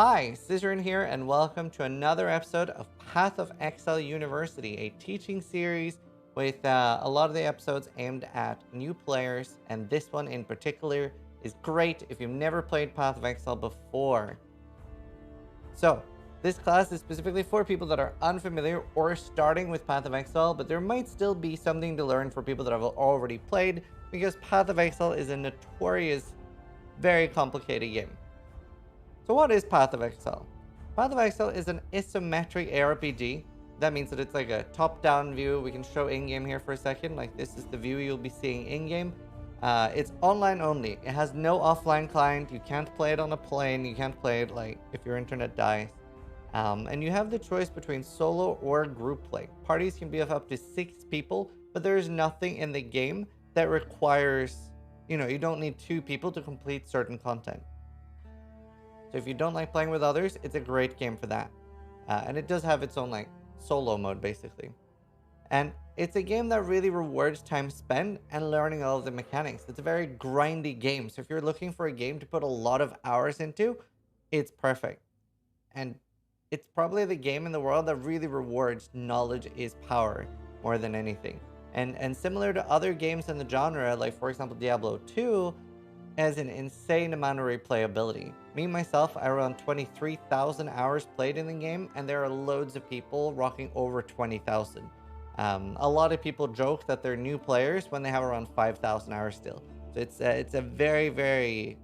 Hi, Zizaran here, and welcome to another episode of Path of Exile University, a teaching series with a lot of the episodes aimed at new players, and this one in particular is great if you've never played Path of Exile before. So, this class is specifically for people that are unfamiliar or starting with Path of Exile, but there might still be something to learn for people that have already played, because Path of Exile is a notorious, very complicated game. So what is Path of Exile? Path of Exile is an isometric ARPG. That means that it's like a top-down view. We can show in-game here for a second. Like, this is the view you'll be seeing in-game. It's online only. It has no offline client. You can't play it on a plane. You can't play it like if your internet dies. And you have the choice between solo or group play. Parties can be of up to 6 people, but there's nothing in the game that requires, you don't need 2 people to complete certain content. So if you don't like playing with others, it's a great game for that. And it does have its own like solo mode basically. And it's a game that really rewards time spent and learning all of the mechanics. It's a very grindy game. So if you're looking for a game to put a lot of hours into, it's perfect. And it's probably the game in the world that really rewards knowledge is power more than anything. And similar to other games in the genre, like for example Diablo 2, has an insane amount of replayability. Me, myself, I around 23,000 hours played in the game, and there are loads of people rocking over 20,000. A lot of people joke that they're new players when they have around 5,000 hours still. So it's a very,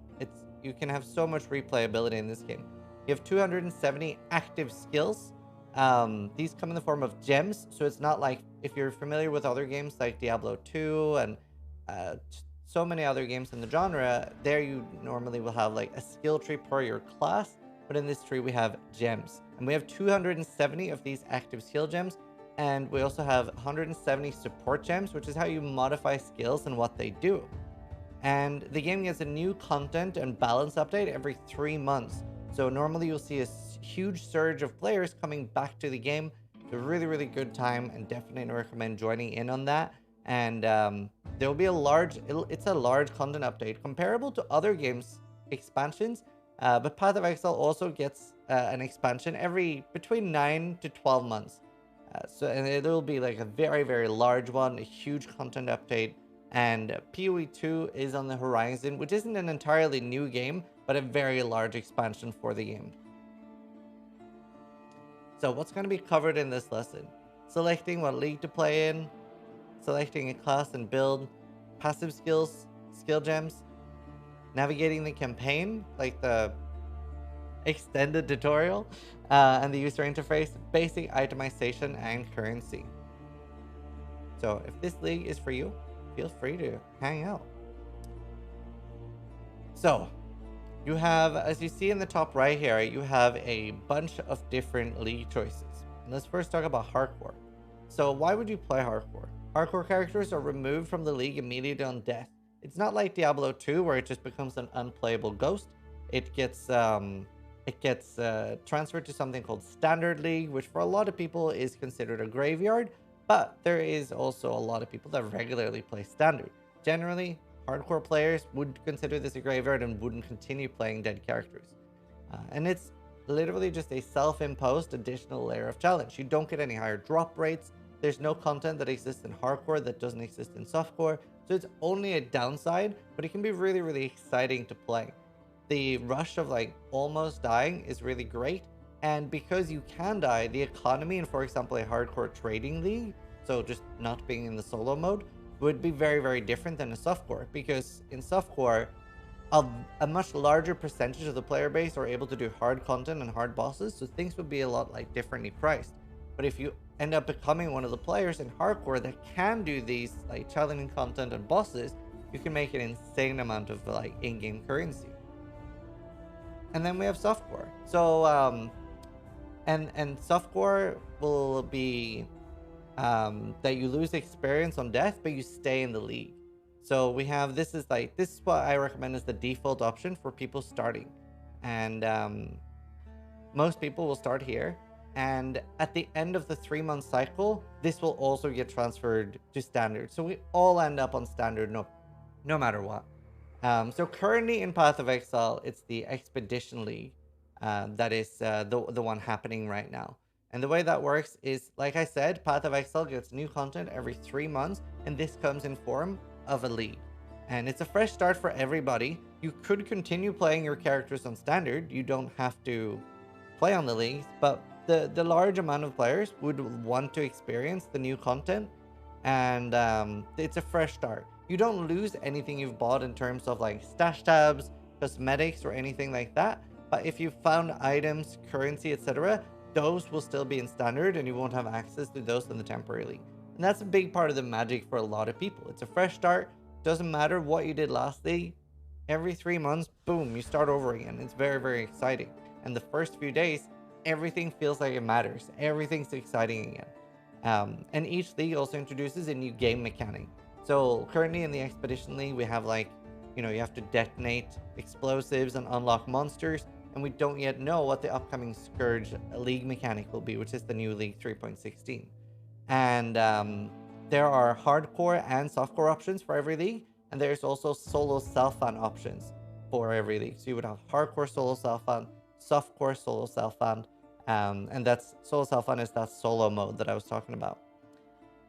you can have so much replayability in this game. You have 270 active skills. These come in the form of gems, so it's not like if you're familiar with other games like Diablo 2 and so many other games in the genre, there you normally will have like a skill tree per your class, but in this tree we have gems, and we have 270 of these active skill gems, and we also have 170 support gems, which is how you modify skills and what they do. And the game gets a new content and balance update every 3 months, so normally you'll see a huge surge of players coming back to the game. It's a really good time, and definitely recommend joining in on that. And there will be it's a large content update comparable to other games expansions, but Path of Exile also gets an expansion between 9 to 12 months. And it'll be like a very large one, a huge content update. And PoE 2 is on the horizon, which isn't an entirely new game, but a very large expansion for the game. So what's going to be covered in this lesson? Selecting what league to play in, selecting a class and build, passive skills, skill gems, navigating the campaign, like the extended tutorial, and the user interface, basic itemization, and currency. So if this league is for you, feel free to hang out. So you have, as you see in the top right here, you have a bunch of different league choices. Let's first talk about hardcore. So why would you play hardcore? Hardcore characters are removed from the league immediately on death. It's not like Diablo 2 where it just becomes an unplayable ghost. It gets transferred to something called Standard League, which for a lot of people is considered a graveyard, but there is also a lot of people that regularly play Standard. Generally, hardcore players would consider this a graveyard and wouldn't continue playing dead characters. And it's literally just a self-imposed additional layer of challenge. You don't get any higher drop rates. There's no content that exists in hardcore that doesn't exist in softcore, so it's only a downside, but it can be really exciting to play. The rush of like almost dying is really great, and because you can die, the economy in, for example, a hardcore trading league, so just not being in the solo mode, would be very different than a softcore, because in softcore, a much larger percentage of the player base are able to do hard content and hard bosses, so things would be a lot like differently priced. But if you end up becoming one of the players in hardcore that can do these like challenging content and bosses, you can make an insane amount of like in-game currency. And then we have softcore. So and softcore will be that you lose experience on death, but you stay in the league. So we have, this is what I recommend as the default option for people starting. And most people will start here. And at the end of the 3-month cycle, this will also get transferred to standard. So we all end up on standard no matter what. So currently in Path of Exile, it's the Expedition League. that is the one happening right now. And the way that works is, like I said, Path of Exile gets new content every 3 months, and this comes in form of a league. And it's a fresh start for everybody. You could continue playing your characters on standard. You don't have to play on the leagues, but the large amount of players would want to experience the new content, and it's a fresh start. You don't lose anything you've bought in terms of like stash tabs, cosmetics, or anything like that. But if you found items, currency, etc., those will still be in standard, and you won't have access to those in the temporary league. And that's a big part of the magic for a lot of people. It's a fresh start. Doesn't matter what you did last league. Every 3 months, boom, you start over again. It's very, very exciting. And the first few days, everything feels like it matters. Everything's exciting again. And each league also introduces a new game mechanic. So currently in the Expedition League, we have like, you have to detonate explosives and unlock monsters. And we don't yet know what the upcoming Scourge League mechanic will be, which is the new League 3.16. And there are hardcore and softcore options for every league. And there's also solo self-fan options for every league. So you would have hardcore solo self-fan, softcore solo self-fan, and that's solo self-fan is that solo mode that I was talking about.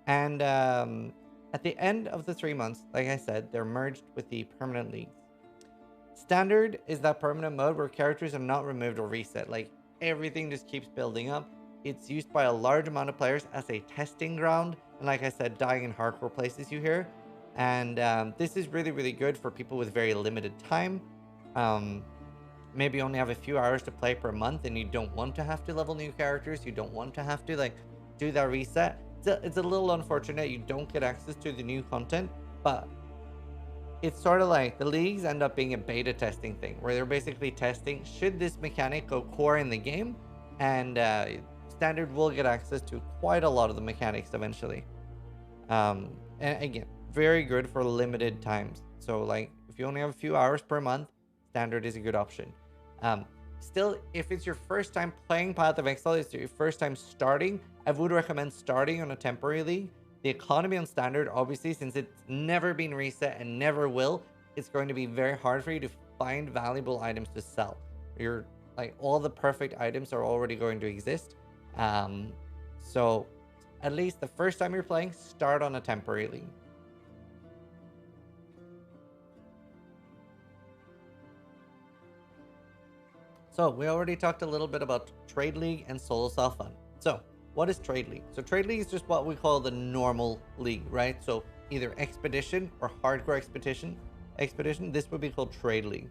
And at the end of the 3 months, like I said, they're merged with the permanent leagues. Standard is that permanent mode where characters are not removed or reset. Like everything just keeps building up. It's used by a large amount of players as a testing ground. And like I said, dying in hardcore places you hear. And this is really, really good for people with very limited time. Maybe only have a few hours to play per month, and you don't want to have to level new characters. You don't want to have to like do that reset. It's a little unfortunate you don't get access to the new content, but it's sort of like the leagues end up being a beta testing thing where they're basically testing, should this mechanic go core in the game? And standard will get access to quite a lot of the mechanics eventually. And again, very good for limited times. So like if you only have a few hours per month, standard is a good option. Still, if it's your first time playing Path of Exile, it's your first time starting, I would recommend starting on a temporary league. The economy on standard, obviously, since it's never been reset and never will, it's going to be very hard for you to find valuable items to sell. You're like all the perfect items are already going to exist. So at least the first time you're playing, start on a temporary league. So we already talked a little bit about Trade League and Solo Self-Fun. So what is Trade League? So Trade League is just what we call the normal league, right? So either Expedition or Hardcore Expedition. This would be called Trade League.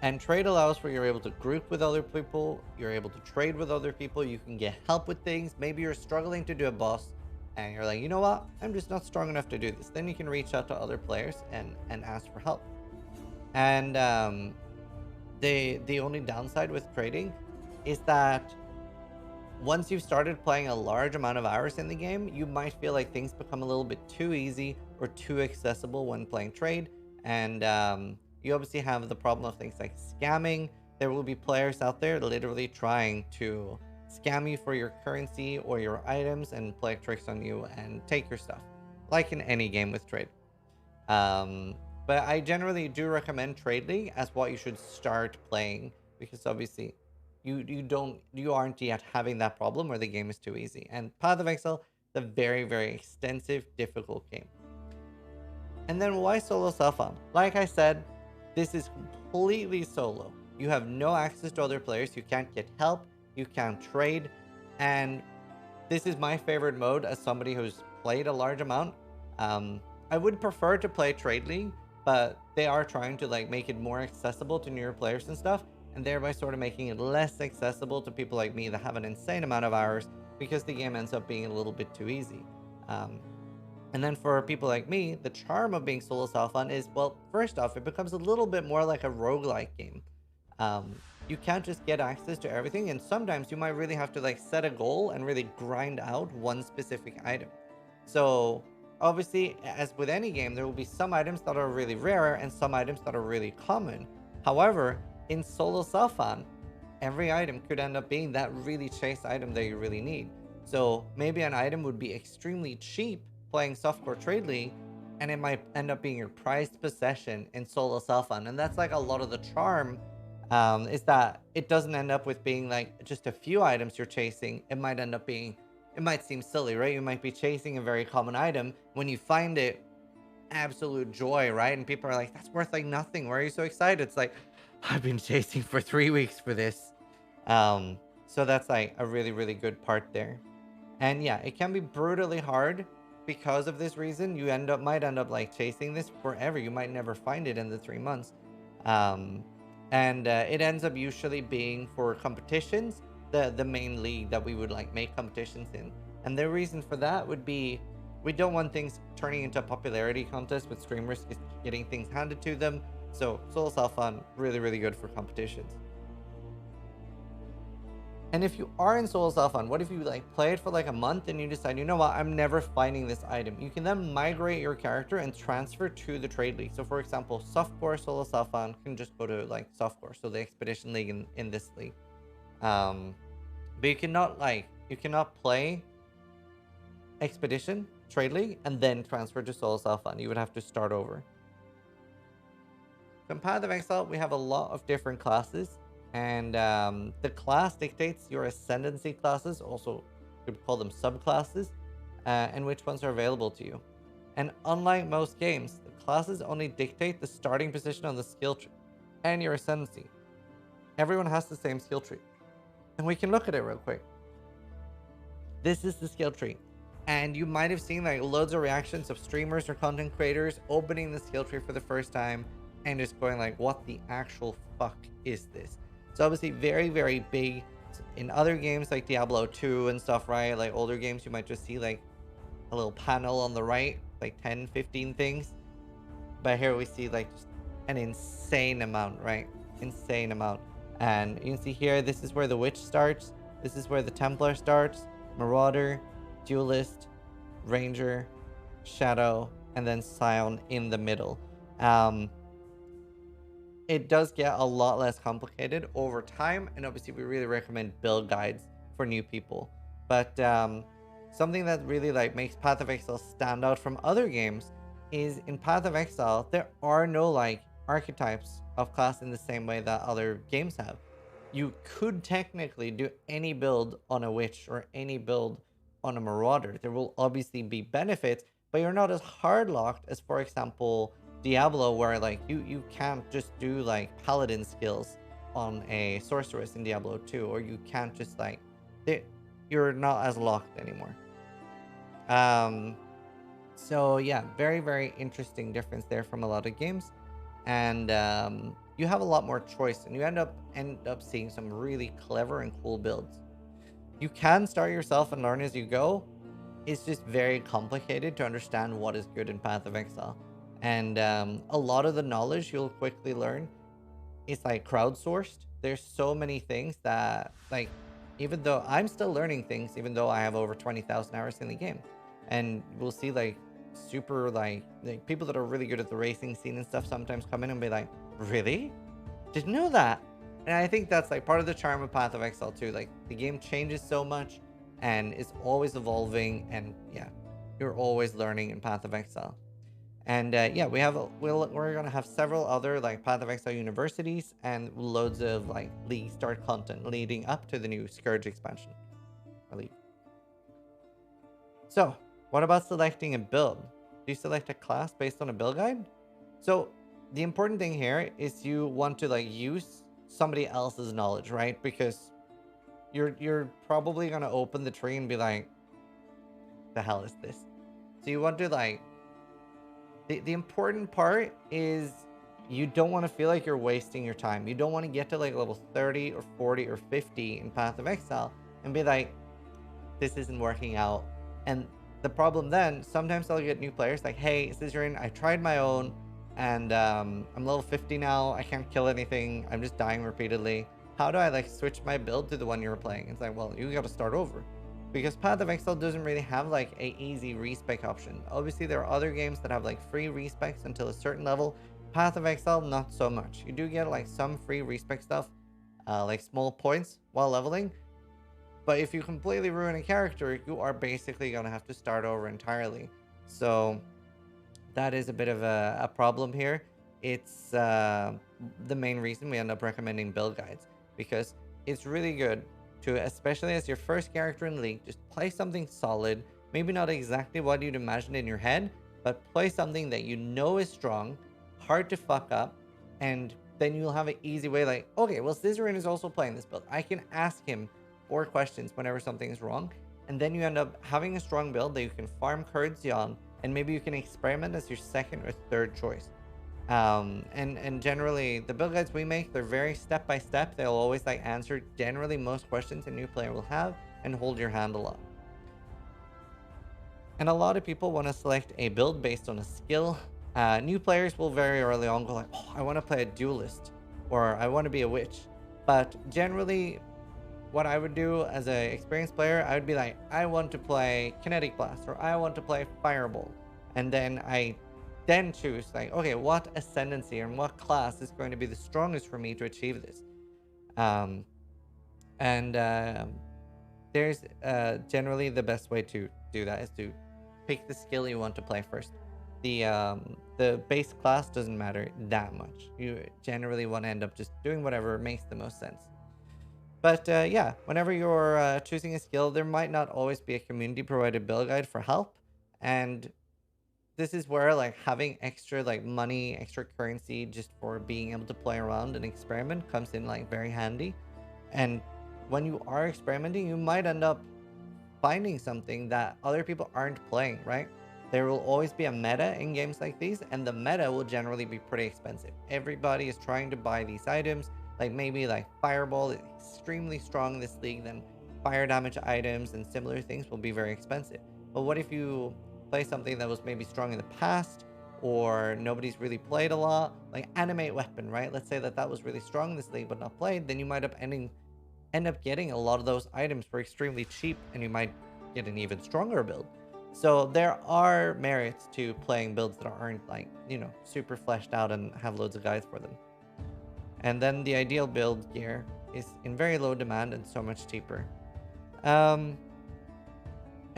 And trade allows for you're able to group with other people, you're able to trade with other people, you can get help with things. Maybe you're struggling to do a boss and you're like, you know what? I'm just not strong enough to do this. Then you can reach out to other players and ask for help. And the only downside with trading is that once you've started playing a large amount of hours in the game, you might feel like things become a little bit too easy or too accessible when playing trade. And you obviously have the problem of things like scamming. There will be players out there literally trying to scam you for your currency or your items and play tricks on you and take your stuff, like in any game with trade. But I generally do recommend Trade League as what you should start playing, because obviously you aren't yet having that problem where the game is too easy. And Path of Exile, the very, very extensive, difficult game. And then why solo self-found? Like I said, this is completely solo. You have no access to other players. You can't get help. You can't trade. And this is my favorite mode as somebody who's played a large amount. I would prefer to play Trade League, but they are trying to like make it more accessible to newer players and stuff, and thereby sort of making it less accessible to people like me that have an insane amount of hours, because the game ends up being a little bit too easy. And then for people like me, the charm of being solo self-fun is, well, first off, it becomes a little bit more like a roguelike game. You can't just get access to everything, and sometimes you might really have to like set a goal and really grind out one specific item. So obviously, as with any game, there will be some items that are really rare and some items that are really common. However, in solo self-fun, every item could end up being that really chase item that you really need. So maybe an item would be extremely cheap playing softcore Trade League, and it might end up being your prized possession in solo self-fun. And that's like a lot of the charm is that it doesn't end up with being like just a few items you're chasing. It might end up being, it might seem silly, right? You might be chasing a very common item. When you find it, absolute joy, right? And people are like, that's worth like nothing. Why are you so excited? It's like, I've been chasing for 3 weeks for this. So that's like a really, really good part there. And yeah, it can be brutally hard because of this reason. You might end up like chasing this forever. You might never find it in the 3 months. And it ends up usually being for competitions, the main league that we would like make competitions in. And the reason for that would be, we don't want things turning into a popularity contest with streamers getting things handed to them. So Solo Self-Fun, really, really good for competitions. And if you are in Solo Self-Fun, what if you like play it for like a month and you decide, you know what, I'm never finding this item? You can then migrate your character and transfer to the trade league. So for example, Softcore Solo Self-Fun can just go to like Softcore, so the Expedition League in this league. But you cannot play Expedition Trade League and then transfer to Solo Self-Fun. You would have to start over. So in Path of Exile, we have a lot of different classes, and the class dictates your ascendancy classes, also you could call them subclasses, and which ones are available to you. And unlike most games, the classes only dictate the starting position on the skill tree and your ascendancy. Everyone has the same skill tree. And we can look at it real quick. This is the skill tree. And you might have seen like loads of reactions of streamers or content creators opening the skill tree for the first time and just going like, what the actual fuck is this? So obviously very, very big. In other games like Diablo 2 and stuff, right? Like older games, you might just see like a little panel on the right, like 10, 15 things. But here we see like just an insane amount, right? Insane amount. And you can see here, this is where the Witch starts. This is where the Templar starts. Marauder, Duelist, Ranger, Shadow, and then Scion in the middle. It does get a lot less complicated over time, and obviously we really recommend build guides for new people. But something that really like makes Path of Exile stand out from other games is in Path of Exile, there are no like archetypes of class in the same way that other games have. You could technically do any build on a Witch or any build on a Marauder. There will obviously be benefits, but you're not as hard locked as, for example, Diablo, where like you can't just do like paladin skills on a sorceress in Diablo 2, or you can't just like you're not as locked anymore. So yeah, very, very interesting difference there from a lot of games. And you have a lot more choice, and you end up seeing some really clever and cool builds. You can start yourself and learn as you go. It's just very complicated to understand what is good in Path of Exile. And a lot of the knowledge you'll quickly learn is like crowdsourced. There's so many things that like, even though I'm still learning things, even though I have over 20,000 hours in the game, and we'll see like super like people that are really good at the racing scene and stuff sometimes come in and be like, really? Didn't know that. And I think that's like part of the charm of Path of Exile too. Like the game changes so much and is always evolving, and yeah, you're always learning in Path of Exile. And yeah, we're gonna have several other like Path of Exile universities and loads of like League start content leading up to the new Scourge expansion. So, what about selecting a build? Do you select a class based on a build guide? So, the important thing here is you want to like use somebody else's knowledge, right? Because you're probably gonna open the tree and be like, the hell is this? So you want to like, the important part is you don't want to feel like you're wasting your time. You don't want to get to like level 30 or 40 or 50 in Path of Exile and be like, this isn't working out. And the problem then, sometimes I'll get new players like, hey, Zizaran, I tried my own and I'm level 50 now. I can't kill anything. I'm just dying repeatedly. How do I like switch my build to the one you were playing? It's like, well, you got to start over. Because Path of Exile doesn't really have like a easy respec option. Obviously, there are other games that have like free respecs until a certain level. Path of Exile, not so much. You do get like some free respec stuff, like small points while leveling. But if you completely ruin a character, you are basically going to have to start over entirely. So that is a bit of a problem here. It's the main reason we end up recommending build guides, because it's really good to, especially as your first character in League, just play something solid. Maybe not exactly what you'd imagine in your head, but play something that you know is strong, hard to fuck up, and then you'll have an easy way like, okay, well, Zizaran is also playing this build. I can ask him 4 questions whenever something is wrong, and then you end up having a strong build that you can farm currency on, and maybe you can experiment as your second or third choice. And generally, the build guides we make, they're very step by step. They'll always like answer generally most questions a new player will have and hold your hand a lot. And a lot of people want to select a build based on a skill. New players will very early on go like, oh, I want to play a duelist, or I want to be a witch. But generally, what I would do as an experienced player, I would be like, I want to play kinetic blast, or I want to play fireball. And then I choose like, okay, what ascendancy and what class is going to be the strongest for me to achieve this. There's generally the best way to do that is to pick the skill you want to play first. The base class doesn't matter that much. You generally want to end up just doing whatever makes the most sense. But yeah, whenever you're choosing a skill, there might not always be a community provided build guide for help. And this is where like having extra like money, extra currency just for being able to play around and experiment comes in like very handy. And when you are experimenting, you might end up finding something that other people aren't playing, right? There will always be a meta in games like these, and the meta will generally be pretty expensive. Everybody is trying to buy these items, like maybe like Fireball is extremely strong in this league, then fire damage items and similar things will be very expensive. But what if you play something that was maybe strong in the past, or nobody's really played a lot, like Animate Weapon, right? Let's say that that was really strong in this league but not played, then you might end up getting a lot of those items for extremely cheap, and you might get an even stronger build. So there are merits to playing builds that aren't like, you know, super fleshed out and have loads of guides for them. And then the ideal build gear is in very low demand and so much cheaper. And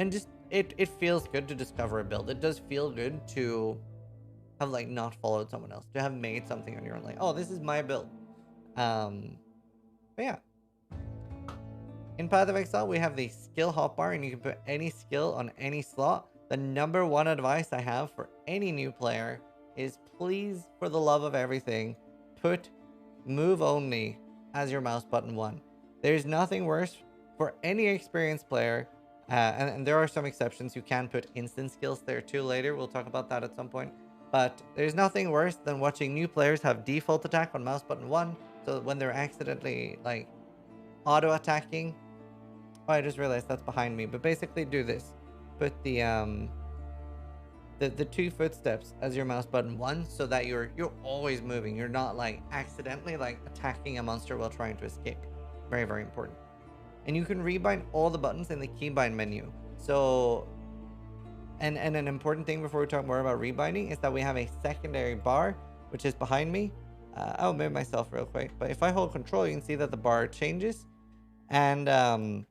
just it feels good to discover a build. It does feel good to have like not followed someone else, to have made something on your own, like, oh, this is my build. But yeah. In Path of Exile, we have the skill hotbar, and you can put any skill on any slot. The number one advice I have for any new player is, please, for the love of everything, put move only as your mouse button 1. There's nothing worse for any experienced player, and there are some exceptions. You can put instant skills there too later. We'll talk about that at some point. But there's nothing worse than watching new players have default attack on mouse button 1, so that when they're accidentally like auto attacking, oh, I just realized that's behind me, but basically do this. Put the 2 footsteps as your mouse button 1, so that you're always moving. You're not like accidentally like attacking a monster while trying to escape. Very, very important. And you can rebind all the buttons in the keybind menu. So, and an important thing before we talk more about rebinding is that we have a secondary bar, which is behind me. I'll move myself real quick, but if I hold control, you can see that the bar changes, and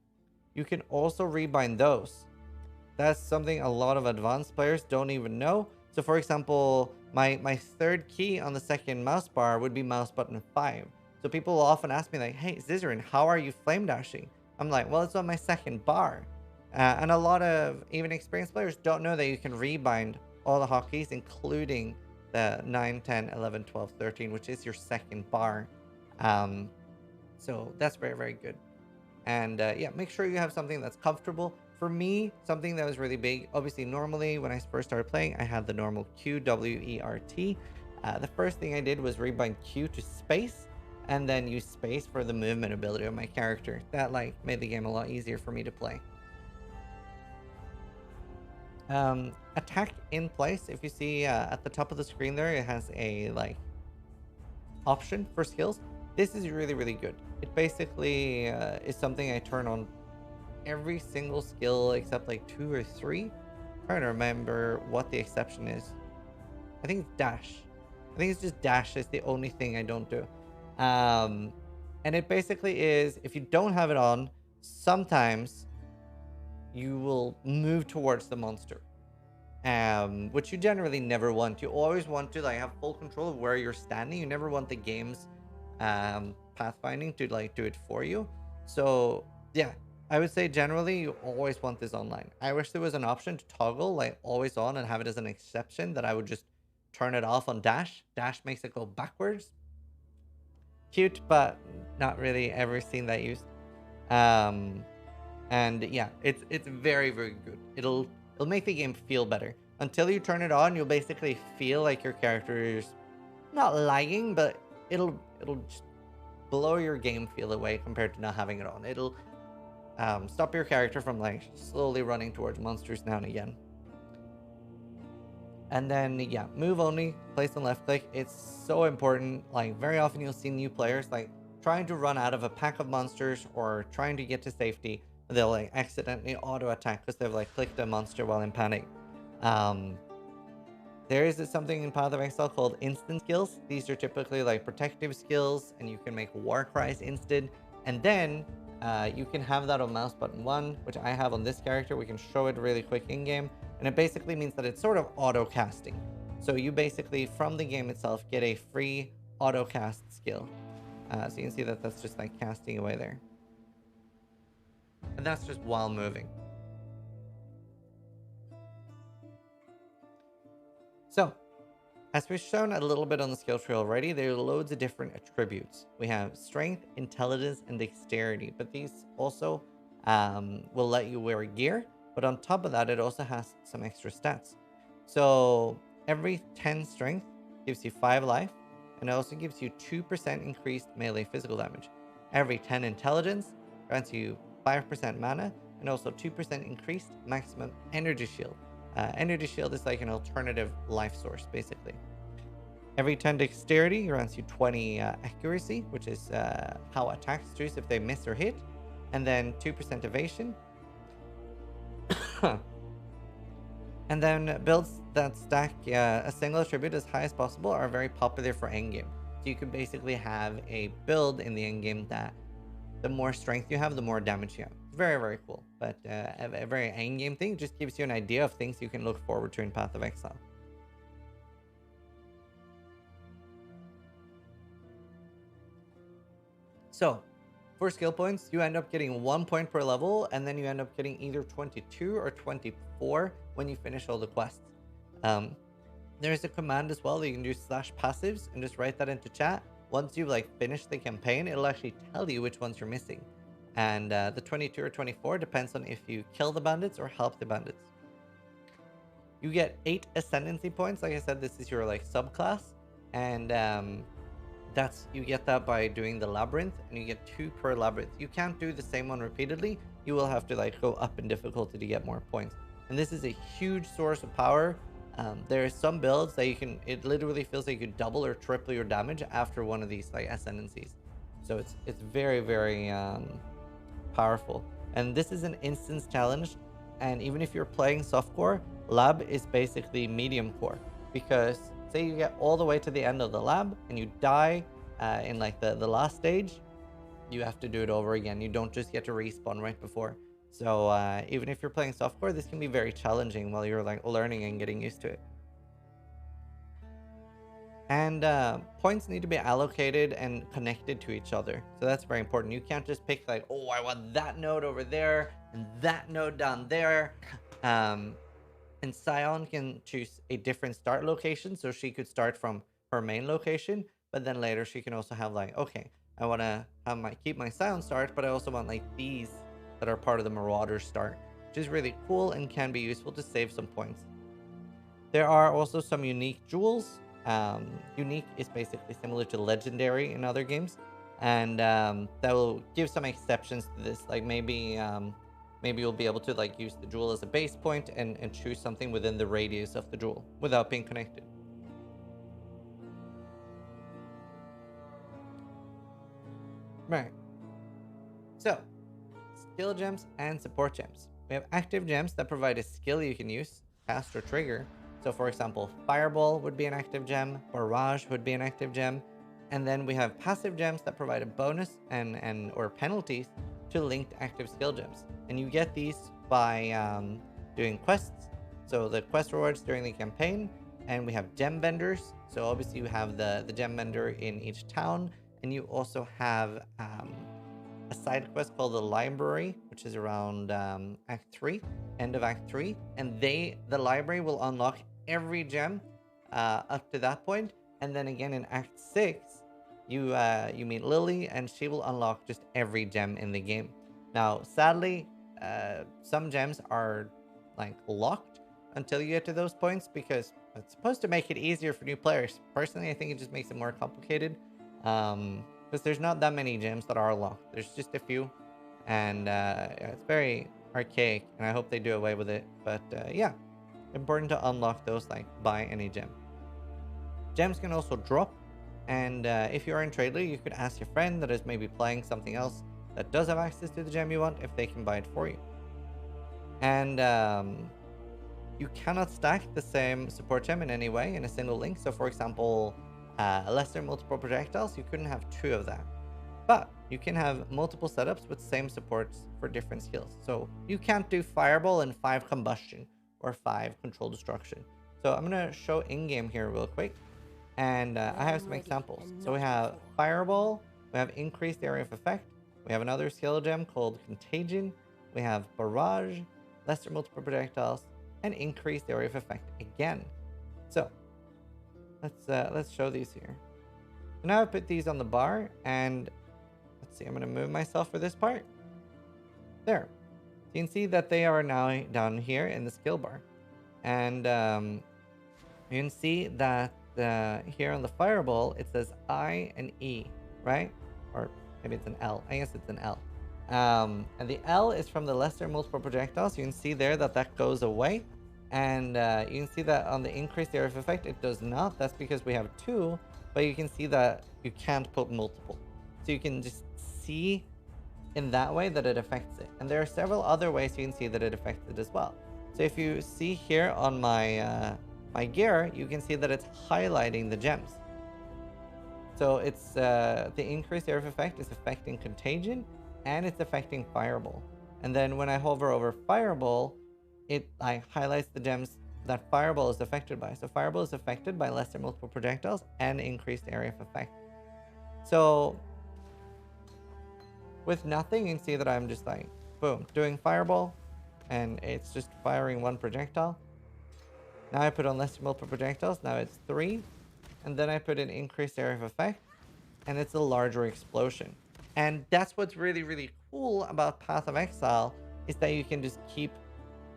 you can also rebind those. That's something a lot of advanced players don't even know. So for example, my third key on the second mouse bar would be mouse button 5. So people will often ask me like, hey, Zizaran, how are you flame dashing? I'm like, well, it's on my second bar. And a lot of even experienced players don't know that you can rebind all the hotkeys, including the 9, 10, 11, 12, 13, which is your second bar. So that's very, very good. And yeah, make sure you have something that's comfortable. For me, something that was really big, obviously normally when I first started playing, I had the normal Q, W, E, R, T. The first thing I did was rebind Q to space, and then use space for the movement ability of my character. That like made the game a lot easier for me to play. Attack in place. If you see at the top of the screen there, it has a like option for skills. This is really, really good. It basically is something I turn on every single skill except like 2 or 3. I'm trying to remember what the exception is. I think it's dash. I think it's just dash is the only thing I don't do. And it basically is, if you don't have it on, sometimes you will move towards the monster. which you generally never want. You always want to like have full control of where you're standing. You never want the game's pathfinding to like do it for you. So yeah, I would say generally you always want this online. I wish there was an option to toggle like always on and have it as an exception that I would just turn it off on dash. Dash makes it go backwards. Cute, but not really ever seen that used. And yeah, it's very, very good. It'll make the game feel better. Until you turn it on, you'll basically feel like your character is not lagging, but it'll just blow your game feel away compared to not having it on. It'll stop your character from like slowly running towards monsters now and again. And then yeah, move only, place and left click. It's so important. Like very often you'll see new players like trying to run out of a pack of monsters or trying to get to safety. They'll like accidentally auto attack because they've like clicked a monster while in panic. There is something in Path of Exile called instant skills. These are typically like protective skills, and you can make war cries instant. And then you can have that on mouse button 1, which I have on this character. We can show it really quick in game, and it basically means that it's sort of auto casting. So you basically from the game itself get a free auto cast skill. So you can see that that's just like casting away there. And that's just while moving. So, as we've shown a little bit on the skill tree already, there are loads of different attributes. We have strength, intelligence, and dexterity, but these also will let you wear gear. But on top of that, it also has some extra stats. So every 10 strength gives you 5 life, and it also gives you 2% increased melee physical damage. Every 10 intelligence grants you 5% mana, and also 2% increased maximum energy shield. Energy shield is like an alternative life source, basically. Every 10 dexterity grants you 20 accuracy, which is how attacks choose if they miss or hit, and then 2% evasion. And then builds that stack a single attribute as high as possible are very popular for endgame. So you can basically have a build in the endgame that the more strength you have, the more damage you have. Very, very cool. But a very endgame thing just gives you an idea of things you can look forward to in Path of Exile. So, for skill points, you end up getting 1 point per level, and then you end up getting either 22 or 24 when you finish all the quests. There's a command as well that you can do /passives and just write that into chat. Once you've like finished the campaign, it'll actually tell you which ones you're missing. And the 22 or 24 depends on if you kill the bandits or help the bandits. You get 8 ascendancy points. Like I said, this is your like subclass, and you get that by doing the labyrinth, and you get 2 per labyrinth. You can't do the same one repeatedly. You will have to like go up in difficulty to get more points. And this is a huge source of power. There are some builds that it literally feels like you could double or triple your damage after one of these like ascendancies. So it's very, very powerful. And this is an instance challenge, and even if you're playing softcore, lab is basically medium core, because say you get all the way to the end of the lab and you die in like the last stage, you have to do it over again. You don't just get to respawn right before. So even if you're playing softcore, this can be very challenging while you're like learning and getting used to it. And points need to be allocated and connected to each other. So that's very important. You can't just pick like, oh, I want that node over there and that node down there. And Scion can choose a different start location. So she could start from her main location, but then later she can also have like, okay, I want to keep my Scion start, but I also want like these that are part of the Marauder start, which is really cool and can be useful to save some points. There are also some unique jewels. Unique is basically similar to legendary in other games, and that will give some exceptions to this. Like maybe you'll be able to like use the jewel as a base point and choose something within the radius of the jewel without being connected. Right. So, skill gems and support gems. We have active gems that provide a skill you can use, cast or trigger. So for example, Fireball would be an active gem, Barrage would be an active gem, and then we have passive gems that provide a bonus or penalties to linked active skill gems. And you get these by doing quests. So the quest rewards during the campaign, and we have gem vendors. So obviously you have the gem vendor in each town, and you also have a side quest called the library, which is around Act 3, end of Act 3, and the library will unlock every gem up to that point, and then again in Act 6, you meet Lily, and she will unlock just every gem in the game. Now, sadly, some gems are like locked until you get to those points because it's supposed to make it easier for new players. Personally, I think it just makes it more complicated. Because there's not that many gems that are locked. There's just a few, and it's very archaic, and I hope they do away with it. But yeah, important to unlock those, like buy any gem. Gems can also drop, and if you're in Tradely, you could ask your friend that is maybe playing something else that does have access to the gem you want if they can buy it for you. And you cannot stack the same support gem in any way in a single link. So for example, lesser multiple projectiles, you couldn't have 2 of that. But you can have multiple setups with same supports for different skills. So you can't do Fireball and 5 Combustion or 5 Control Destruction. So I'm going to show in-game here real quick. And I have some examples. So we have Fireball, we have Increased Area of Effect, we have another skill gem called Contagion, we have Barrage, lesser multiple projectiles, and Increased Area of Effect again. So let's show these here. So now I put these on the bar, and let's see, I'm going to move myself for this part. There. So you can see that they are now down here in the skill bar. And you can see that here on the Fireball, it says I and E, right? Or maybe it's an L. I guess it's an L. And the L is from the lesser multiple projectiles. You can see there that that goes away. And you can see that on the increased area of effect, it does not. That's because we have 2, but you can see that you can't put multiple. So you can just see in that way that it affects it. And there are several other ways you can see that it affects it as well. So if you see here on my my gear, you can see that it's highlighting the gems. So it's the increased area of effect is affecting Contagion, and it's affecting Fireball. And then when I hover over Fireball, it like highlights the gems that Fireball is affected by. So Fireball is affected by lesser multiple projectiles and increased area of effect. So with nothing, you can see that I'm just like, boom, doing Fireball, and it's just firing 1 projectile. Now I put on lesser multiple projectiles, now it's 3. And then I put in increased area of effect, and it's a larger explosion. And that's what's really, really cool about Path of Exile, is that you can just keep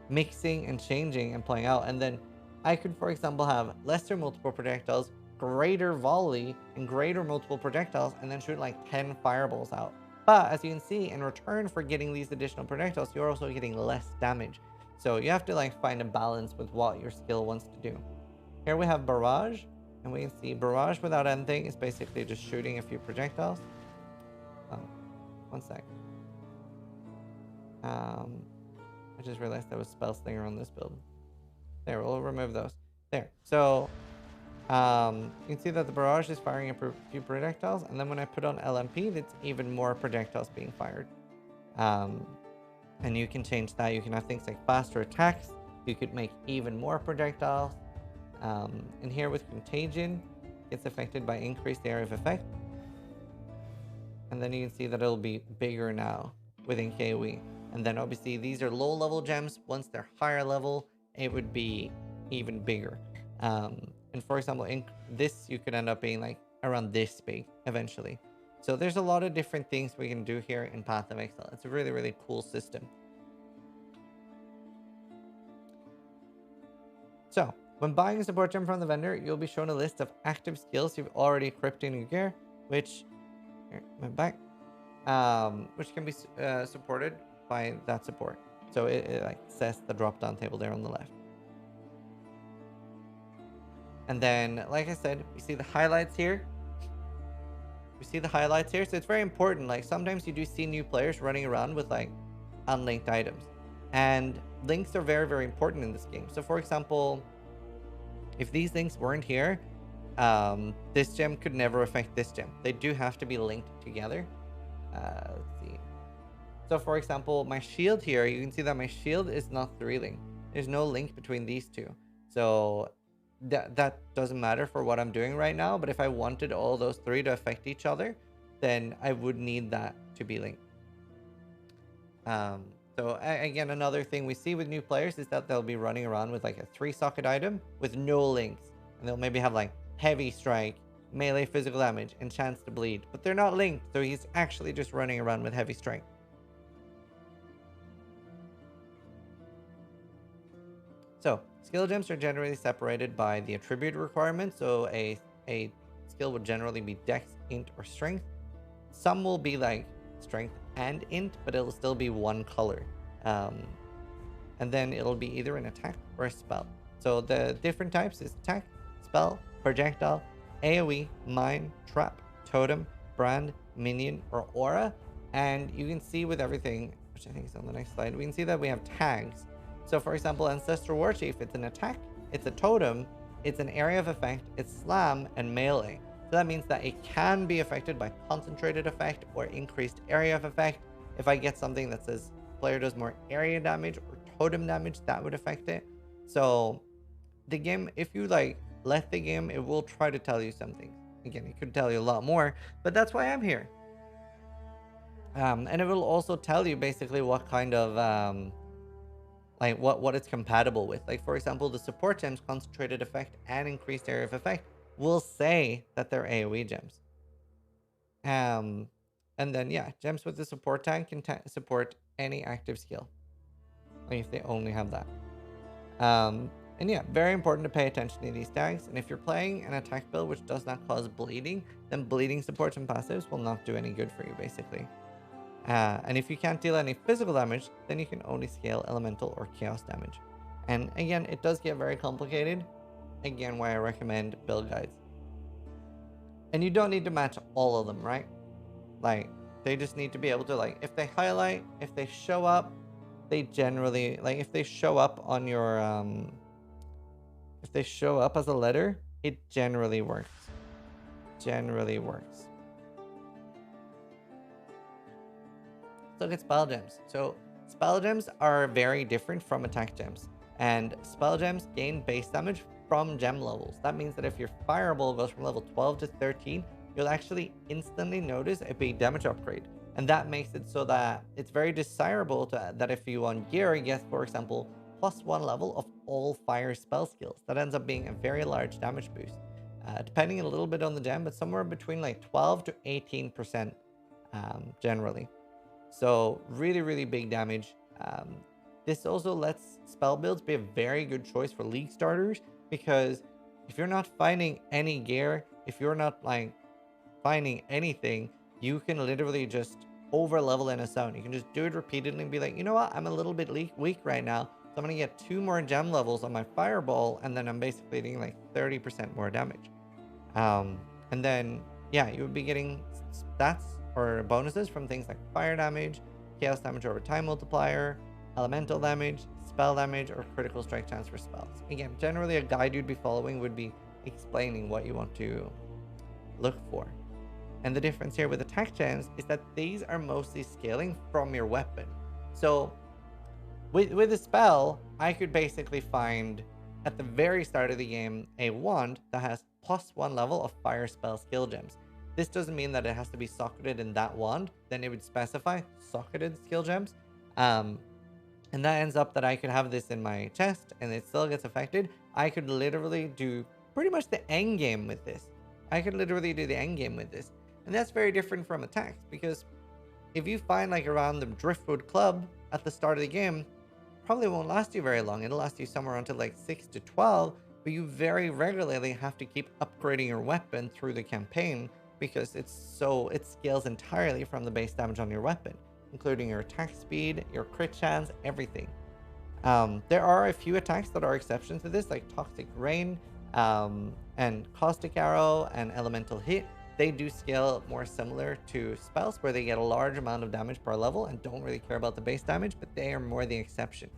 mixing and changing and playing out. And then I could, for example, have lesser multiple projectiles, greater volley, and greater multiple projectiles, and then shoot like 10 fireballs out. But as you can see, in return for getting these additional projectiles, you're also getting less damage. So you have to like find a balance with what your skill wants to do. Here we have Barrage, and we can see Barrage without anything is basically just shooting a few projectiles. One sec. I just realized there was spell slinger on this build. There, we'll remove those. There. So you can see that the Barrage is firing a few projectiles, and then when I put on LMP, it's even more projectiles being fired. And you can change that. You can have things like faster attacks. You could make even more projectiles. And here with Contagion, it's affected by increased area of effect. And then you can see that it'll be bigger now within KoE. And then obviously these are low level gems. Once they're higher level, it would be even bigger. And for example, in this, you could end up being like around this big eventually. So there's a lot of different things we can do here in Path of Exile. It's a really, really cool system. So when buying a support gem from the vendor, you'll be shown a list of active skills you've already equipped in your gear, which which can be supported by that support. So it like says the drop down table there on the left. And then, like I said, we see the highlights here. We see the highlights here. So it's very important. Like sometimes you do see new players running around with like unlinked items, and links are very, very important in this game. So for example, if these links weren't here, this gem could never affect this gem. They do have to be linked together. Let's see. So for example, my shield here, you can see that my shield is not 3 linked. There's no link between these two. So that doesn't matter for what I'm doing right now. But if I wanted all those three to affect each other, then I would need that to be linked. So again, another thing we see with new players is that they'll be running around with like a 3-socket item with no links. And they'll maybe have like heavy strike, melee physical damage, and chance to bleed. But they're not linked, so he's actually just running around with heavy strike. So skill gems are generally separated by the attribute requirement. So a skill would generally be Dex, Int, or Strength. Some will be like Strength and Int, but it'll still be one color. And then it'll be either an attack or a spell. So the different types is attack, spell, projectile, AoE, mine, trap, totem, brand, minion, or aura. And you can see with everything, which I think is on the next slide, we can see that we have tags. So for example, Ancestral Warchief, it's an attack, it's a totem, it's an area of effect, it's slam, and melee. So that means that it can be affected by concentrated effect or increased area of effect. If I get something that says player does more area damage or totem damage, that would affect it. So the game, if you like let the game, it will try to tell you something. Again, it could tell you a lot more, but that's why I'm here. And it will also tell you basically what kind of like what it's compatible with. Like for example, the support gems, concentrated effect and increased area of effect, will say that they're AoE gems. And then yeah, gems with the support tag can support any active skill, like if they only have that. And yeah, very important to pay attention to these tags. And if you're playing an attack build which does not cause bleeding, then bleeding supports and passives will not do any good for you basically. And if you can't deal any physical damage, then you can only scale elemental or chaos damage. And again, it does get very complicated. Again, why I recommend build guides. And you don't need to match all of them, right? Like, they just need to be able to, like, if they highlight, if they show up, they generally, like, if they show up on your, if they show up as a letter, it generally works. Generally works. Let's look at spell gems. So spell gems are very different from attack gems. And spell gems gain base damage from gem levels. That means that if your fireball goes from level 12 to 13, you'll actually instantly notice a big damage upgrade. And that makes it so that it's very desirable that if you on gear get, for example, +1 level of all fire spell skills. That ends up being a very large damage boost. Depending a little bit on the gem, but somewhere between like 12 to 18% generally. So really, really big damage. This also lets spell builds be a very good choice for league starters, because if you're not finding any gear, if you're not like finding anything, you can literally just over level in a zone. You can just do it repeatedly and be like, you know what, I'm a little bit weak right now, so I'm gonna get 2 more gem levels on my fireball, and then I'm basically doing like 30% more damage. And then yeah, you would be getting stats or bonuses from things like fire damage, chaos damage over time multiplier, elemental damage, spell damage, or critical strike chance for spells. Again, generally a guide you'd be following would be explaining what you want to look for. And the difference here with attack gems is that these are mostly scaling from your weapon. So with a spell, I could basically find at the very start of the game a wand that has +1 level of fire spell skill gems. This doesn't mean that it has to be socketed in that wand. Then it would specify socketed skill gems. And that ends up that I could have this in my chest and it still gets affected. I could literally do pretty much the end game with this. I could literally do the end game with this. And that's very different from attacks, because if you find like around the Driftwood Club at the start of the game, probably won't last you very long. It'll last you somewhere until like 6 to 12, but you very regularly have to keep upgrading your weapon through the campaign, because it scales entirely from the base damage on your weapon, including your attack speed, your crit chance, everything. There are a few attacks that are exceptions to this, like Toxic Rain, and Caustic Arrow and Elemental Hit. They do scale more similar to spells, where they get a large amount of damage per level and don't really care about the base damage, but they are more the exception.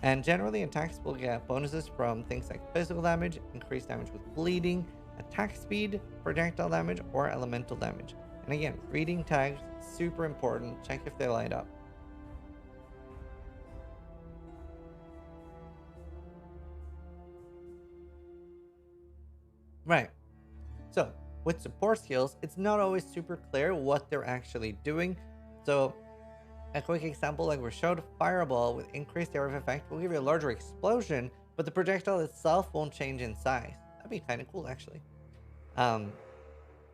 And generally attacks will get bonuses from things like physical damage, increased damage with bleeding, attack speed, projectile damage, or elemental damage. And again, reading tags, super important. Check if they light up. Right. So with support skills, it's not always super clear what they're actually doing. So a quick example, like we showed, Fireball with increased area of effect will give you a larger explosion, but the projectile itself won't change in size. That'd be kind of cool, actually.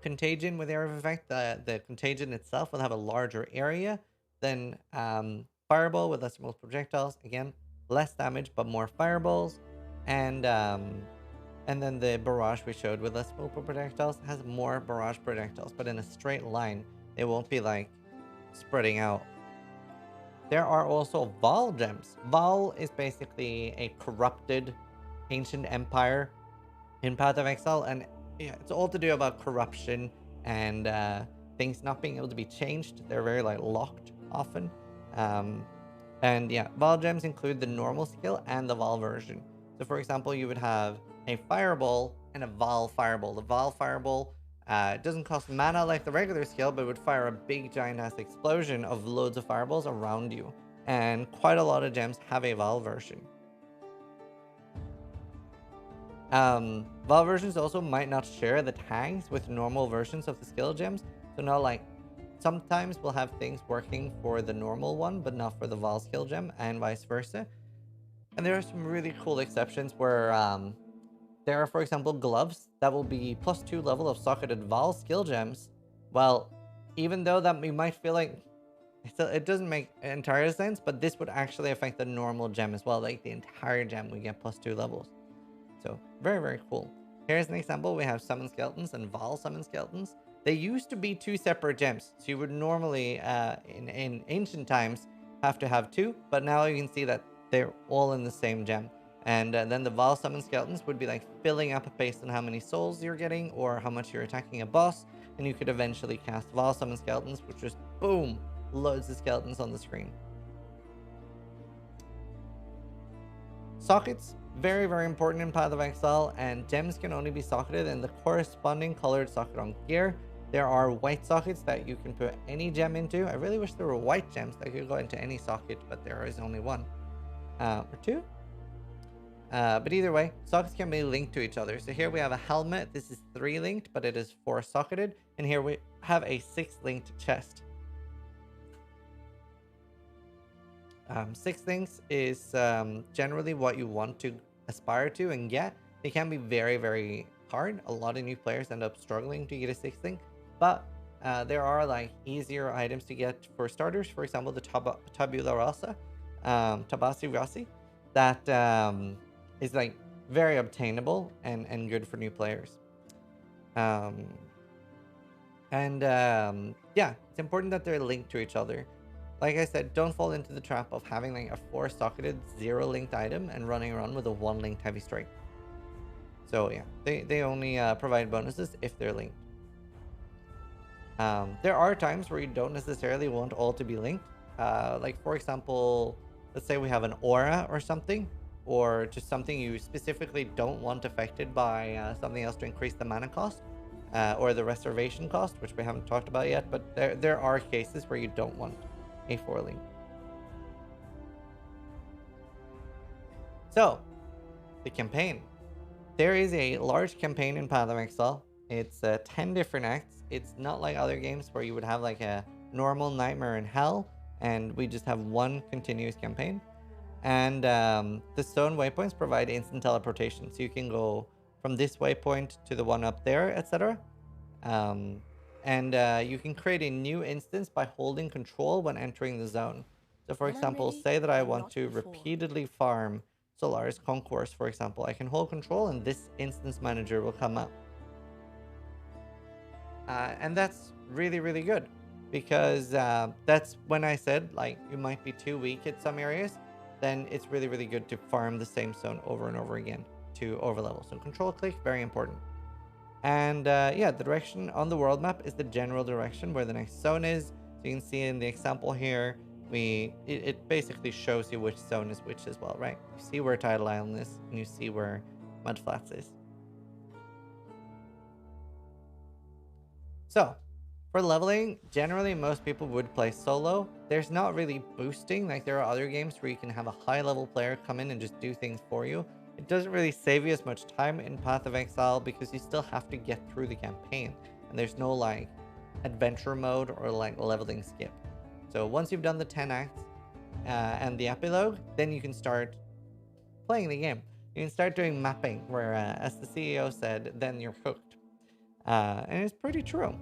Contagion with area of effect, the contagion itself will have a larger area than Fireball with lesser multiple projectiles. Again, less damage but more fireballs, and then the barrage we showed with less multiple projectiles has more barrage projectiles, but in a straight line. It won't be like spreading out. There are also Vol gems. Vol is basically a corrupted ancient empire in Path of Exile, and yeah, it's all to do about corruption and things not being able to be changed. They're very like locked often. And yeah, Vol gems include the normal skill and the Vol version. So for example, you would have a Fireball and a Vol Fireball. The Vol Fireball doesn't cost mana like the regular skill, but would fire a big giant ass explosion of loads of fireballs around you. And quite a lot of gems have a Vol version. Vol versions also might not share the tags with normal versions of the skill gems. So not like, sometimes we'll have things working for the normal one, but not for the Vol skill gem, and vice versa. And there are some really cool exceptions where there are, for example, gloves that will be +2 level of socketed Vol skill gems. Well, even though that we might feel like it doesn't make entire sense, but this would actually affect the normal gem as well. Like the entire gem, we get +2 levels. So very, very cool. Here's an example. We have summon skeletons and Vol summon skeletons. They used to be 2 separate gems. So you would normally, in ancient times, have to have 2. But now you can see that they're all in the same gem. And then the Vol summon skeletons would be like filling up based on how many souls you're getting or how much you're attacking a boss. And you could eventually cast Vol summon skeletons, which just, boom, loads of skeletons on the screen. Sockets, very, very important in Path of Exile, and gems can only be socketed in the corresponding colored socket on gear. There are white sockets that you can put any gem into. I really wish there were white gems that could go into any socket, but there is only one. Or 2. But either way, sockets can be linked to each other. So here we have a helmet. This is 3 linked, but it is 4 socketed. And here we have a 6 linked chest. 6 links is generally what you want to aspire to and get. They can be very, very hard. A lot of new players end up struggling to get a 6 link. But there are like easier items to get for starters. For example, the Tabula Rasa, Tabasi Rasi, that is like very obtainable and good for new players. Yeah, it's important that they're linked to each other. Like I said, don't fall into the trap of having like a 4 socketed 0 linked item and running around with a 1 linked heavy strike. So yeah, they only provide bonuses if they're linked. There are times where you don't necessarily want all to be linked. Like for example, let's say we have an aura or something, or just something you specifically don't want affected by something else to increase the mana cost, or the reservation cost, which we haven't talked about yet, but there are cases where you don't want a 4 link. So, the campaign. There is a large campaign in Path of Exile. It's 10 different acts. It's not like other games where you would have like a normal Nightmare in Hell, and we just have one continuous campaign. And the stone waypoints provide instant teleportation, so you can go from this waypoint to the one up there, etc. And you can create a new instance by holding control when entering the zone. So for example, say that I want to repeatedly farm Solaris Concourse, for example. I can hold control and this instance manager will come up. And that's really, really good, because that's when I said like you might be too weak at some areas. Then it's really, really good to farm the same zone over and over again to overlevel. So control click, very important. And yeah, the direction on the world map is the general direction where the next zone is. So you can see in the example here, it basically shows you which zone is which as well, right? You see where Tidal Island is, and you see where Mudflats is. So, for leveling, generally most people would play solo. There's not really boosting, like there are other games where you can have a high level player come in and just do things for you. it doesn't really save you as much time in Path of Exile because you still have to get through the campaign, and there's no like adventure mode or like leveling skip. So once you've done the 10 acts and the epilogue, then you can start playing the game. You can start doing mapping, where, as the CEO said, then you're hooked. And it's pretty true.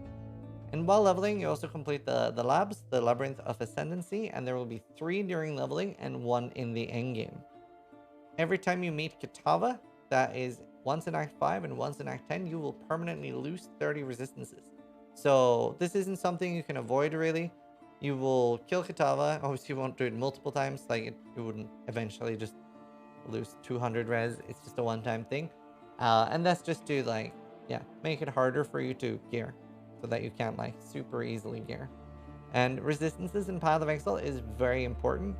And while leveling, you also complete the labs, the Labyrinth of Ascendancy, and there will be 3 during leveling and 1 in the endgame. Every time you meet Kitava, that is once in Act 5 and once in Act 10, you will permanently lose 30 resistances. So this isn't something you can avoid, really. You will kill Kitava. Obviously, you won't do it multiple times. Like, you wouldn't eventually just lose 200 res. It's just a one-time thing. And that's just to, like, yeah, make it harder for you to gear, so that you can't, like, super easily gear. And resistances in Path of Exile is very important.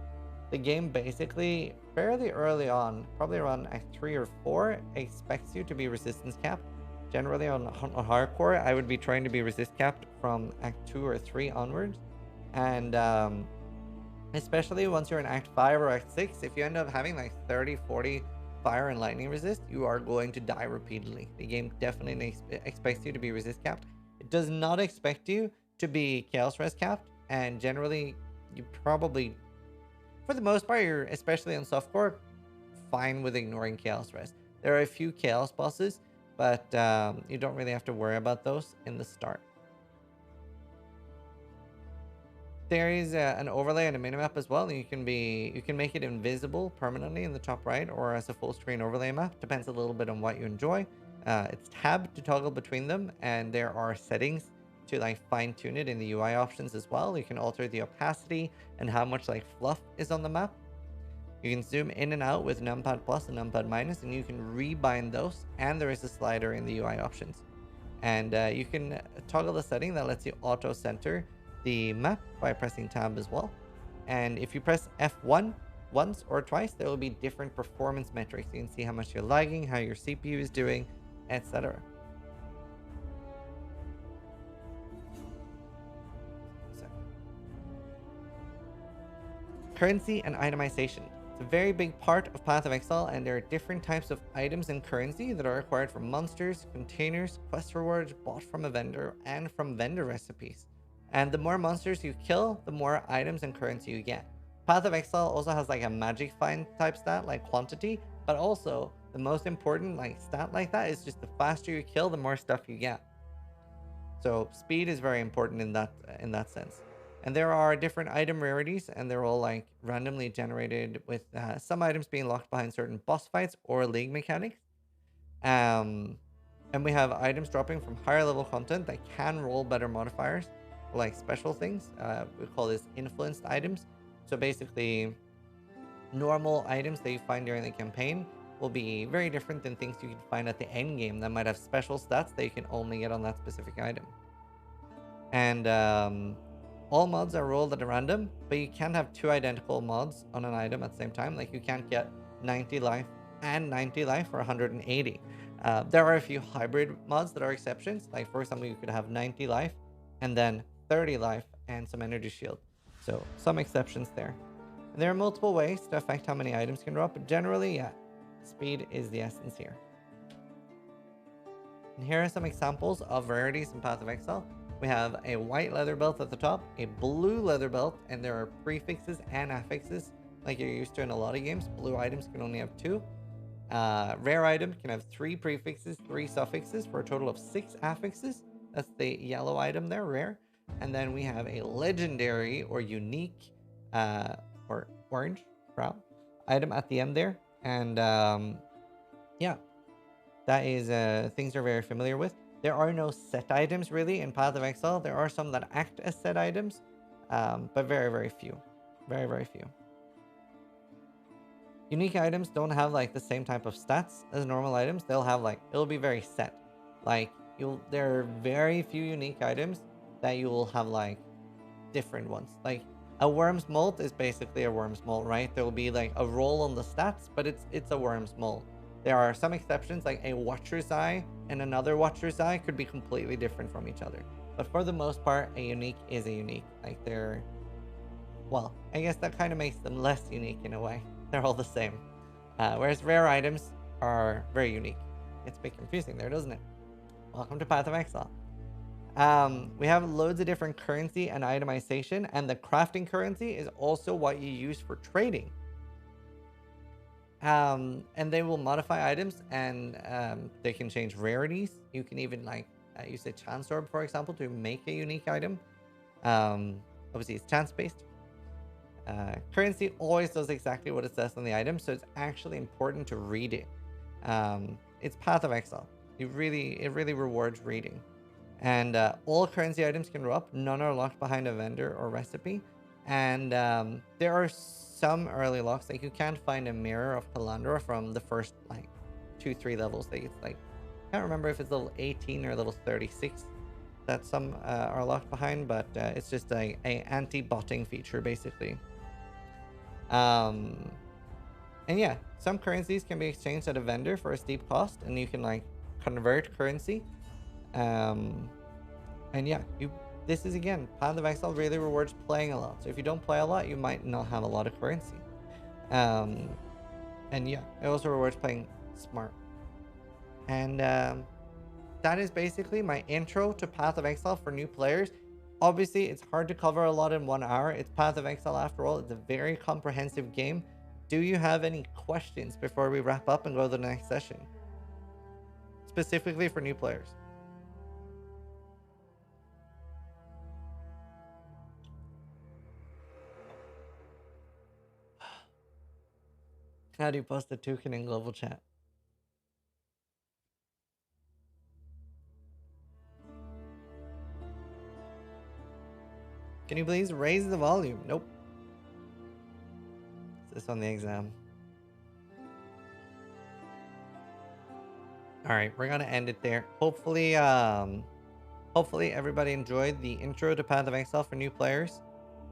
The game basically, fairly early on, probably around Act 3 or 4, expects you to be resistance capped. Generally on hardcore, I would be trying to be resist capped from Act 2 or 3 onwards. And especially once you're in Act 5 or Act 6, if you end up having like 30, 40 fire and lightning resist, you are going to die repeatedly. The game definitely expects you to be resist capped. It does not expect you to be chaos res capped, and generally you probably, for the most part, you're, especially on softcore, fine with ignoring chaos res. There are a few chaos bosses, but you don't really have to worry about those in the start. There is an overlay and a minimap as well. You can make it invisible permanently in the top right, or as a full screen overlay map. Depends a little bit on what you enjoy. It's tabbed to toggle between them, and there are settings to like fine tune it in the UI options as well. You can alter the opacity and how much like fluff is on the map. You can zoom in and out with numpad plus and numpad minus, and you can rebind those. And there is a slider in the UI options, and you can toggle the setting that lets you auto center the map by pressing tab as well. And if you press F1 once or twice, there will be different performance metrics. You can see how much you're lagging, how your CPU is doing, etc. Currency and itemization. It's a very big part of Path of Exile, and there are different types of items and currency that are required from monsters, containers, quest rewards bought from a vendor, and from vendor recipes. And the more monsters you kill, the more items and currency you get. Path of Exile also has like a magic find type stat, like quantity, but also the most important like stat like that is just the faster you kill, the more stuff you get. So speed is very important in that sense. And there are different item rarities, and they're all like randomly generated, with some items being locked behind certain boss fights or league mechanics. And we have items dropping from higher level content that can roll better modifiers, like special things. We call this influenced items. So basically, normal items that you find during the campaign will be very different than things you can find at the end game that might have special stats that you can only get on that specific item. And all mods are rolled at a random, but you can't have 2 identical mods on an item at the same time. Like, you can't get 90 life and 90 life for 180. There are a few hybrid mods that are exceptions. Like, for example, you could have 90 life and then 30 life and some energy shield. So some exceptions there. And there are multiple ways to affect how many items can drop, but generally, yeah, speed is the essence here. And here are some examples of rarities in Path of Exile. We have a white leather belt at the top, a blue leather belt, and there are prefixes and affixes like you're used to in a lot of games. Blue items can only have 2. Rare item can have 3 prefixes, 3 suffixes, for a total of 6 affixes. That's the yellow item there, rare. And then we have a legendary or unique or orange brown item at the end there. And yeah, that is things you're very familiar with. There are no set items really in Path of Exile. There are some that act as set items, but very, very few. Very, very few. Unique items don't have like the same type of stats as normal items. They'll have like, it'll be very set. Like, there are very few unique items that you will have like different ones. Like, a worm's molt is basically a worm's molt, right? There will be like a roll on the stats, but it's a worm's molt. There are some exceptions, like a Watcher's Eye and another Watcher's Eye could be completely different from each other. But for the most part, a unique is a unique. Like, they're, well, I guess that kind of makes them less unique in a way. They're all the same. Whereas rare items, are very unique. It's a bit confusing there, doesn't it? Welcome to Path of Exile. We have loads of different currency and itemization, and the crafting currency is also what you use for trading. And they will modify items, and they can change rarities. You can even like use a chance orb, for example, to make a unique item. Obviously, it's chance based. Currency always does exactly what it says on the item, so it's actually important to read it. It's Path of Exile. It really rewards reading. And all currency items can roll up. None are locked behind a vendor or recipe. And there are some early locks. Like you can't find a mirror of Kalandra from the first like 2-3 levels. Like it's like, I can't remember if it's level 18 or level 36 that some are locked behind, but it's just a anti-botting feature basically. And yeah, some currencies can be exchanged at a vendor for a steep cost, and you can like convert currency. And yeah, this is again, Path of Exile really rewards playing a lot. So if you don't play a lot, you might not have a lot of currency. And yeah, it also rewards playing smart. And that is basically my intro to Path of Exile for new players. Obviously, it's hard to cover a lot in 1 hour. It's Path of Exile after all. It's a very comprehensive game. Do you have any questions before we wrap up and go to the next session? Specifically for new players. How do you post a token in global chat? Can you please raise the volume? Nope. Is this on the exam? All right, we're gonna end it there. Hopefully, hopefully everybody enjoyed the intro to Path of Exile for new players.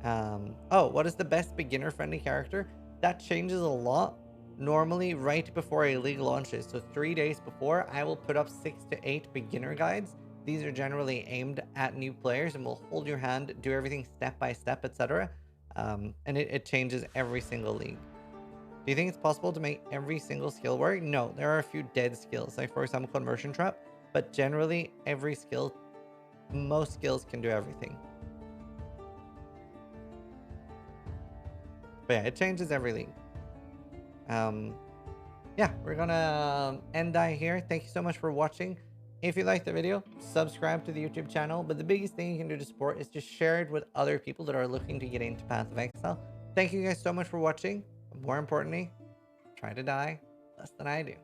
Oh, what is the best beginner-friendly character? That changes a lot. Normally, right before a league launches, so 3 days before, I will put up 6 to 8 beginner guides. These are generally aimed at new players and will hold your hand, do everything step by step, etc. And it changes every single league. Do you think it's possible to make every single skill work? No, there are a few dead skills, like for example, Conversion Trap, but generally every skill, most skills can do everything. But yeah, it changes every league. Yeah, we're gonna end that here. Thank you so much for watching. If you liked the video, subscribe to the YouTube channel. But the biggest thing you can do to support is just share it with other people that are looking to get into Path of Exile. Thank you guys so much for watching. But more importantly, try to die less than I do.